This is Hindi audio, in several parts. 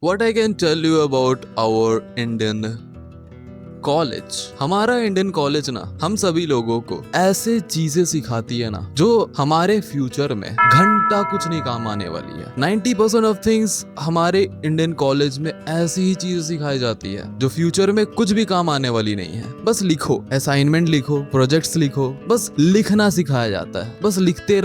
What I can tell you about our Indian college, हमारा इंडियन कॉलेज ना हम सभी लोगों को ऐसे चीजें सिखाती है ना जो हमारे फ्यूचर में घंटा कुछ नहीं काम आने वाली है। 90% ऑफ थिंग्स हमारे इंडियन कॉलेज में ऐसी ही चीजें सिखाई जाती है जो फ्यूचर में कुछ भी काम आने वाली नहीं है। बस लिखो, असाइनमेंट लिखो, प्रोजेक्ट्स लिखो, बस लिखना सिखाया जाता है। बस लिखते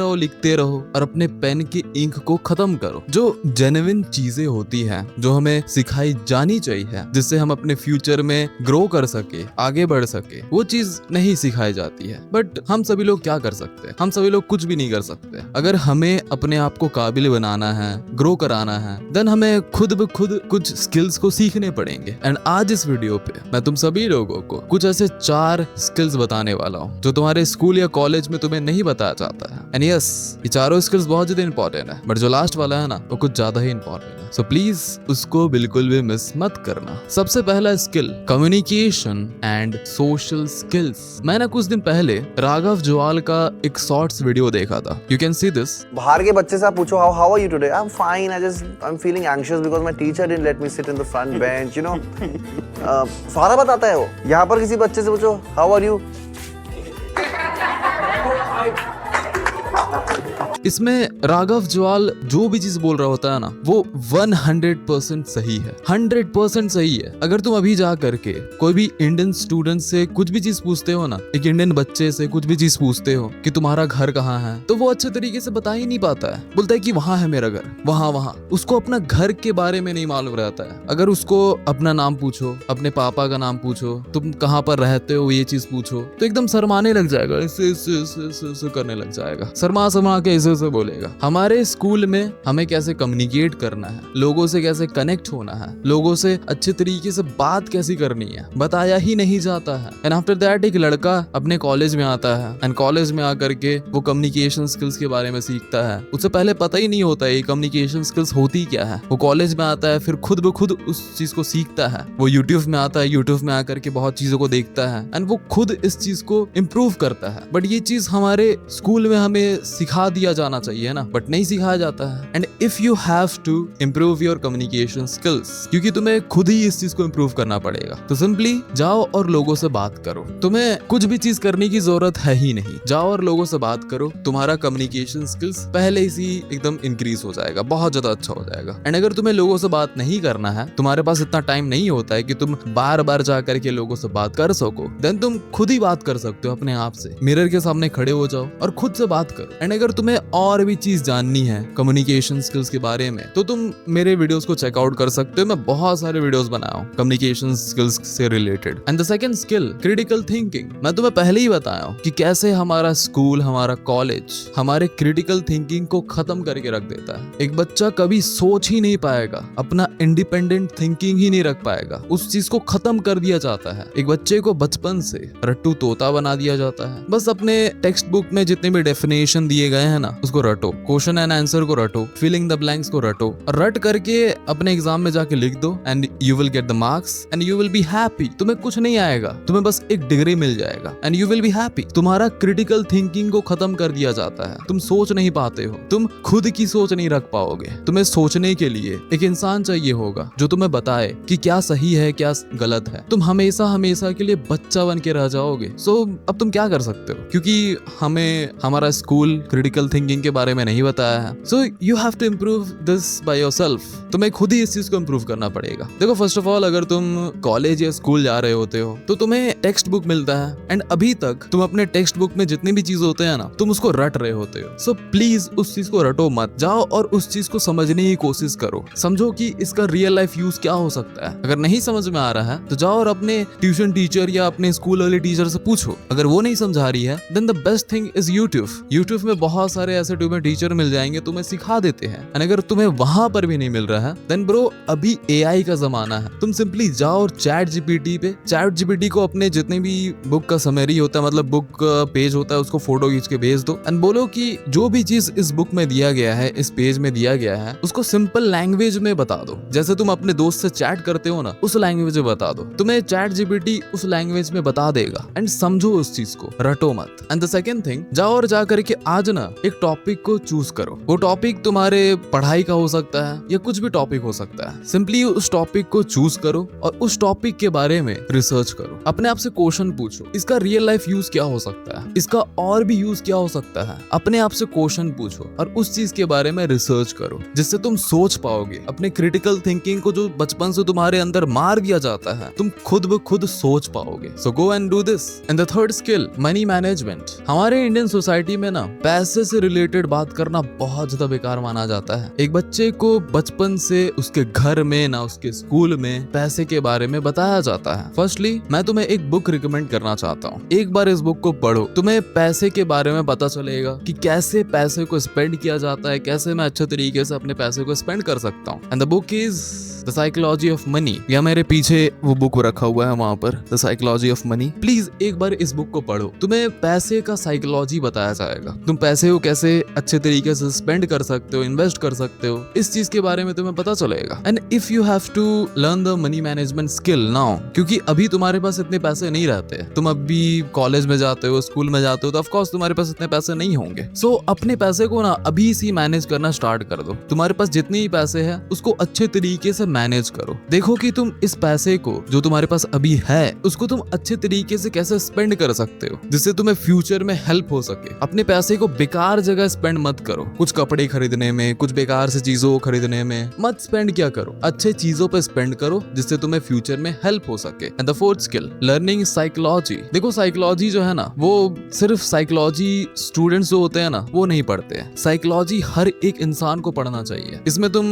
रहो और अपने पेन की इंक को खत्म करो। जो जेन्युइन चीजें होती है जो हमें सिखाई जानी चाहिए जिससे हम अपने फ्यूचर में ग्रो कर सके, आगे बढ़ सके, वो चीज नहीं सिखाई जाती है। बट हम सभी लोग क्या कर सकते हैं? हम सभी लोग कुछ भी नहीं कर सकते। अगर हमें अपने आप को काबिल बनाना है, ग्रो कराना है, देन हमें खुद ब खुद कुछ स्किल्स को सीखने पड़ेंगे। एंड आज इस वीडियो पे मैं तुम सभी लोगों को कुछ ऐसे 4 स्किल्स बताने वाला हूँ जो तुम्हारे स्कूल या कॉलेज में तुम्हें नहीं बताया जाता है। एंड यस, ये चारों स्किल्स बहुत ज्यादा इंपॉर्टेंट है, बट जो लास्ट वाला है ना वो कुछ ज्यादा ही इंपॉर्टेंट है। सो प्लीज उसको बिल्कुल भी मिस मत करना। सबसे पहला skill, communication and social skills. मैंने कुछ दिन पहले राघव जुआल का एक शॉर्ट्स वीडियो देखा था। You can see this. बाहर के बच्चे से आप पूछो how are you today, I am fine, I am feeling anxious because my teacher didn't let me sit in the front bench, you know. सारा बताता है वो। यहाँ पर किसी बच्चे से पूछो हाउ आर यू, इसमें राघव जुआल जो भी चीज बोल रहा होता है ना वो 100% सही है, 100% सही है। अगर तुम अभी जा करके कोई भी इंडियन स्टूडेंट से कुछ भी चीज पूछते हो ना, एक इंडियन बच्चे से कुछ भी चीज पूछते हो कि तुम्हारा घर कहाँ है, तो वो अच्छे तरीके से बता ही नहीं पाता है। बोलता है कि वहां है मेरा घर, वहां। उसको अपना घर के बारे में नहीं मालूम रहता है। अगर उसको अपना नाम पूछो, अपने पापा का नाम पूछो, तुम कहाँ पर रहते हो ये चीज पूछो, तो एकदम शर्माने लग जाएगा, ऐसे करने लग जाएगा, शर्मा के ऐसे बोलेगा। हमारे स्कूल में हमें कैसे कम्युनिकेट करना है, लोगों से कैसे कनेक्ट होना है, लोगों से अच्छे तरीके से बात कैसी करनी है, बताया ही नहीं जाता है। एंड आफ्टर दैट एक लड़का अपने कॉलेज में आता है एंड कॉलेज में आकर के वो कम्युनिकेशन स्किल्स के बारे में सीखता है। उससे पहले पता ही नहीं होता है कम्युनिकेशन स्किल्स होती क्या है। वो कॉलेज में आता है, फिर खुद ब खुद उस चीज को सीखता है। वो यूट्यूब में आता है, यूट्यूब में आकर के बहुत चीजों को देखता है एंड वो खुद इस चीज को इम्प्रूव करता है। बट ये चीज हमारे स्कूल में हमें सिखा दिया जाना चाहिए ना, बट नहीं सिखाया जाता है। And if you have to improve your communication skills, क्योंकि तुम्हें खुद ही इस चीज को इम्प्रूव करना पड़ेगा, तो सिंपली जाओ और लोगों से बात करो। तुम्हें कुछ भी चीज करने की जरूरत है ही नहीं, जाओ और लोगों से बात करो। तुम्हारा कम्युनिकेशन स्किल्स पहले से ही एकदम इंक्रीज हो जाएगा, बहुत ज्यादा अच्छा हो जाएगा। एंड अगर तुम्हें लोगों से बात नहीं करना है, तुम्हारे पास इतना टाइम नहीं होता है कि तुम बार बार जा करके लोगों से बात कर सको, देन तुम खुद ही बात कर सकते हो अपने आप से। मिरर के सामने खड़े हो जाओ और खुद से बात करो। एंड अगर तुम्हें और भी चीज जाननी है कम्युनिकेशन स्किल्स के बारे में, तो तुम मेरे वीडियोस को चेकआउट कर सकते हो। मैं बहुत सारे वीडियोस बनाया हूं कम्युनिकेशन स्किल्स से related. And the second skill, critical thinking. मैं तुम्हें पहले ही बताया हूं कि कैसे हमारा स्कूल, हमारा कॉलेज हमारे क्रिटिकल थिंकिंग को खत्म करके रख देता है। एक बच्चा कभी सोच ही नहीं पाएगा, अपना इंडिपेंडेंट थिंकिंग ही नहीं रख पाएगा, उस चीज को खत्म कर दिया जाता है। एक बच्चे को बचपन से रट्टू तोता बना दिया जाता है। बस अपने टेक्स्ट बुक में जितने भी डेफिनेशन दिए गए हैं ना उसको रटो, क्वेश्चन एंड आंसर को रटो, फिलिंग द ब्लैंक्स को रटो, और रट करके अपने एग्जाम में जाके लिख दो and you will get the marks and you will be happy. तुम्हें कुछ नहीं आएगा, तुम्हें बस एक डिग्री मिल जाएगा and you will be happy. तुम्हारा क्रिटिकल थिंकिंग को खत्म कर दिया जाता है। तुम सोच नहीं पाते हो, तुम खुद की सोच नहीं रख पाओगे। तुम्हें सोचने के लिए एक इंसान चाहिए होगा जो तुम्हें बताए कि क्या सही है क्या गलत है। तुम हमेशा के लिए बच्चा बन के रह जाओगे। सो अब तुम क्या कर सकते हो, क्योंकि हमें हमारा स्कूल क्रिटिकल थिंकिंग के बारे में नहीं बताया है। So you have to improve this by yourself. तुम्हें खुद ही इस चीज को इम्प्रूव करना पड़ेगा। देखो, फर्स्ट ऑफ ऑल अगर तुम कॉलेज या स्कूल जा रहे होते हो तो तुम्हें टेक्स्ट बुक मिलता है एंड अभी तक तुम अपने टेक्स्ट बुक में जितनी भी चीज होते हैं ना तुम उसको रट रहे होते हो। सो प्लीज उस चीज को रटो मत, जाओ और उस चीज को समझने की कोशिश करो। समझो कि इसका रियल लाइफ यूज क्या हो सकता है। अगर नहीं समझ में आ रहा है तो जाओ और अपने ट्यूशन टीचर या अपने स्कूल वाले टीचर से पूछो। अगर वो नहीं समझा रही है then the best thing is YouTube. YouTube में बहुत सारे ऐसे तुम्हें टीचर मिल जाएंगे, तुम्हें सिखा देते हैं। एंड अगर तुम्हें वहां पर भी नहीं मिल रहा है देन ब्रो अभी एआई का जमाना है। तुम सिंपली जाओ और चैट जीपीटी को अपने जितने भी बुक का समरी होता है, मतलब बुक का पेज होता है, उसको फोटो खींच के भेज दो एंड बोलो कि जो भी चीज इस बुक में दिया गया है, इस पेज में दिया गया है, उसको सिंपल लैंग्वेज में बता दो। जैसे तुम अपने दोस्त से चैट करते हो ना, उस लैंग्वेज में बता दो। तुम्हें चैट जीपीटी उस लैंग्वेज में बता देगा एंड समझो उस चीज को, रटो मत। एंड द सेकंड थिंग, जाओ और जा करके आज ना एक टॉपिक को चूज करो। वो टॉपिक तुम्हारे पढ़ाई का हो सकता है या कुछ भी टॉपिक हो सकता है। सिंपली उस टॉपिक को चूज करो और उस टॉपिक के बारे में रिसर्च करो। अपने आप से क्वेश्चन पूछो, इसका रियल लाइफ यूज क्या हो सकता है, इसका और भी यूज क्या हो सकता है। अपने आप से क्वेश्चन पूछो और उस चीज के बारे में रिसर्च करो, जिससे तुम सोच पाओगे। अपने क्रिटिकल थिंकिंग को जो बचपन से तुम्हारे अंदर मार दिया जाता है, तुम खुद ब खुद सोच पाओगे। So go and do this. And the third skill, money management. हमारे इंडियन सोसाइटी में ना पैसे से रिलेटेड बात करना बहुत ज्यादा बेकार माना जाता है। एक बच्चे को बचपन से उसके घर में ना उसके स्कूल में पैसे के बारे में बताया जाता है। फर्स्टली मैं तुम्हें एक बुक रिकमेंड करना चाहता हूँ। एक बार इस बुक को पढ़ो, तुम्हें पैसे के बारे में पता चलेगा कि कैसे पैसे को स्पेंड किया जाता है, कैसे मैं अच्छे तरीके से अपने पैसे को स्पेंड कर सकता हूँ। And the book is the psychology of money. या मेरे पीछे वो बुक रखा हुआ है वहां पर, the psychology of money. Please एक बार इस बुक को पढ़ो, तुम्हें पैसे का साइकोलॉजी बताया जाएगा। तुम पैसे को कैसे अच्छे तरीके से स्पेंड कर सकते हो, इन्वेस्ट कर सकते हो, इस चीज के बारे में तुम्हें पता चलेगा। And if you have to learn the money management skill now, क्योंकि अभी तुम्हारे पास इतने पैसे नहीं रहते, तुम अभी कॉलेज में जाते हो, स्कूल में जाते हो, तो ऑफकोर्स तुम्हारे पास इतने पैसे नहीं होंगे। सो अपने पैसे को ना अभी से मैनेज करना स्टार्ट कर दो। तुम्हारे पास जितने ही पैसे हैं उसको अच्छे तरीके से मैनेज करो। देखो कि तुम इस पैसे को जो तुम्हारे पास अभी है उसको तुम अच्छे तरीके से कैसे स्पेंड कर सकते हो, जिससे तुम्हें फ्यूचर में हेल्प हो सके। अपने पैसे को बेकार जगह स्पेंड मत करो। कुछ कपड़े खरीदने में, कुछ बेकार से चीजों को खरीदने में मत स्पेंड किया करो। अच्छे चीजों पे स्पेंड करो जिससे तुम्हें फ्यूचर में हेल्प हो सके। And the fourth skill, learning psychology. देखो साइकोलॉजी जो है ना, वो सिर्फ साइकोलॉजी स्टूडेंट्स जो होते हैं ना वो नहीं पढ़ते हैं। साइकोलॉजी हर एक इंसान को पढ़ना चाहिए। इसमें तुम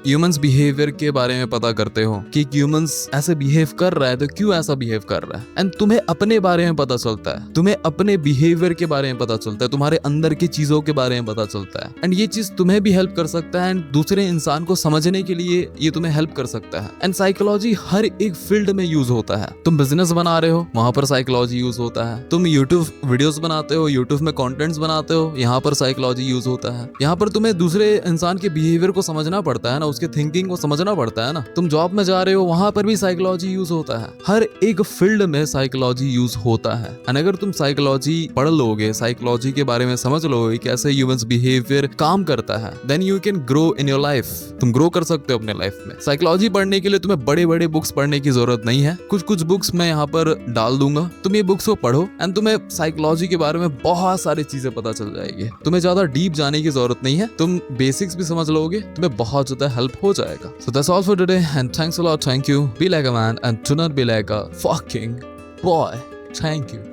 ह्यूमंस बिहेवियर के बारे में पता करते हो कि ह्यूमंस ऐसे बिहेव कर रहा है तो क्यों ऐसा बिहेव कर रहा है। एंड तुम्हें अपने बारे में पता चलता है, तुम्हें अपने बिहेवियर के बारे में पता चलता है, तुम्हारे अंदर की चीजों के बारे में पता चलता है। एंड ये चीज तुम्हें भी हेल्प कर सकता है एंड दूसरे इंसान को समझने के लिए ये तुम्हें हेल्प कर सकता है। एंड साइकोलॉजी हर एक फील्ड में यूज होता है। तुम बिजनेस बना रहे हो, वहां पर साइकोलॉजी यूज होता है। तुम यूट्यूब वीडियोस बनाते हो, यूट्यूब में कंटेंट्स बनाते हो, यहाँ पर साइकोलॉजी यूज होता है। यहाँ पर तुम्हें दूसरे इंसान के बिहेवियर को समझना पड़ता है ना, उसके थिंकिंग को समझना पड़ता है ना। तुम जॉब में जा रहे हो, वहां पर भी साइकोलॉजी यूज होता है। हर एक फील्ड में साइकोलॉजी यूज होता है। एंड अगर तुम साइकोलॉजी पढ़ लोगे, साइकोलॉजी के बारे में समझ लोगे कैसे ह्यूमंस बिहेवियर काम करता है, then you can grow in your life. तुम ग्रो कर सकते हो अपने लाइफ में। साइकोलॉजी पढ़ने के लिए तुम्हें बड़े बड़े बुक्स पढ़ने की जरूरत नहीं है। कुछ कुछ बुक्स मैं यहाँ पर डाल दूंगा, तुम ये बुक्स को पढ़ो एंड तुम्हें साइकोलॉजी के बारे में बहुत सारी चीजें पता चल जाएगी। तुम्हें ज्यादा डीप जाने की जरूरत नहीं है, तुम बेसिक्स भी समझ लोगे, तुम्हें बहुत ज्यादा हेल्प हो जाएगा। So that's all for today and thanks a lot. Thank you. Be like a man and do not be like a fucking boy. Thank you.